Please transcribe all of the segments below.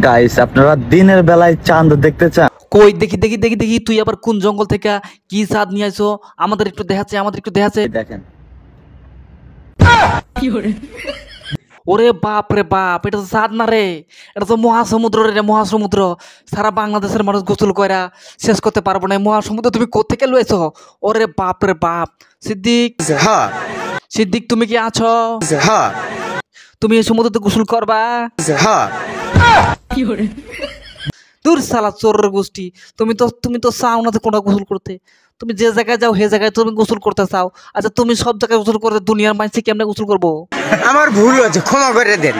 Guys আপনারা দিনের বেলায় চাঁদ দেখতে চান? কই দেখি দেখি দেখি দেখি তুই আবার কোন জঙ্গল থেকে কি চাঁদ নিয়ে আইছো? আমাদের একটু দেখাচ্ছে, আমাদের একটু দেখাচ্ছে। দেখেন ওরে বাপ রে বাপ, এটা তো চাঁদ না রে, এটা তো মহাসমুদ্র রে, মহাসমুদ্র। সারা বাংলাদেশের মানুষ গোসল কইরা শেষ করতে পারবো না এই মহাসমুদ্র। তুমি কোত্থেকে লয়েছো? ওরে বাপ রে বাপ। সিদ্দিক, হ্যাঁ সিদ্দিক তুমি কি আছো? হ্যাঁ তুমি এই সমুদ্রতে গোসল করবা? হ্যাঁ দূর শালা চোরের গোষ্ঠী। তুমি তো চাও না তো কোনো গোসল করতে। তুমি যে জায়গায় যাও সে জায়গায় তুমি গোসল করতে চাও। আচ্ছা তুমি সব জায়গায় গোসল করতে দুনিয়ার মানুষ কেমনে গোসল করবো? আমার ভুল হয়েছে, ক্ষমা করে দেন।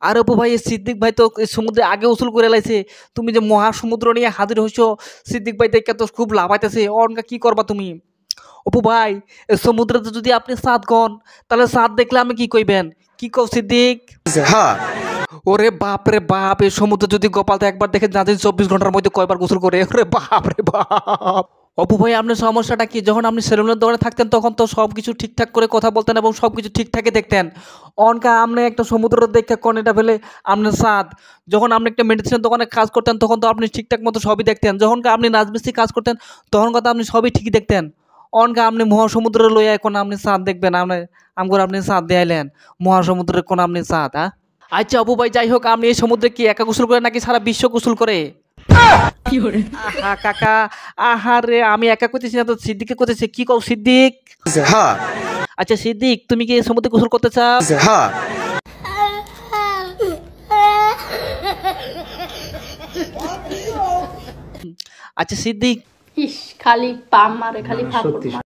আর অপু ভাই, এই সিদ্দিক ভাই তো এই সমুদ্রে আগে গোসল করে লাইছে। তুমি যে মহাসমুদ্র নিয়ে হাজির হইছো, সিদ্দিক ভাই দেখে তো খুব লাভ পাইতেছে। অনকা কি করবা তুমি? অপু ভাই, এই সমুদ্রেতে যদি আপনি চাঁদ গন, তাহলে চাঁদ দেখলে আমি কি কইবেন? কি কও সিদ্দিক? হ্যাঁ ওরে বাপ রে বাপ, এই সমুদ্রে যদি গোপাল একবার দেখে না দিন 24 ঘন্টার মধ্যে কয়বার গোসল করে? ওরে বাপ রে বাপ। অপু ভাই, আপনার সমস্যাটা কি? যখন আপনি সেলুনের দোকানে থাকতেন তখন তো সব কিছু ঠিকঠাক করে কথা বলতেন এবং সব কিছু ঠিকঠাকই দেখতেন। অনকা আপনি একটা সমুদ্র দেখে কোন এটা ফেলে আপনার স্বাদ। যখন আপনি একটা মেডিসিনের দোকানে কাজ করতেন তখন তো আপনি ঠিকঠাক মতো সবই দেখতেন। যখন আপনি রাজমিস্ত্রি কাজ করতেন তখন কথা আপনি সবই ঠিকই দেখতেন। অনকা আপনি মহাসমুদ্রে লইয়া এখন আপনি চাঁদ দেখবেন? আমগর আপনি চাঁদ দেয়াইলেন মহাসমুদ্রের কোন আপনি চাঁদ? হ্যাঁ আচ্ছা অপু ভাই, যাই হোক, আপনি এই সমুদ্রে কি একা গোসল করে নাকি সারা বিশ্ব গোসল করে? আহা কাকা, আহারে আমি একা করতেছি না তো, সিদ্দিকে করতেছি। কি কও সিদ্দিক? হ্যাঁ আচ্ছা সিদ্দিক, তুমি কি এই সমুদ্রে গোসল করতে চাও? হ্যাঁ আচ্ছা সিদ্দিক, ইস, খালি পাম মারে, খালি ফাঁক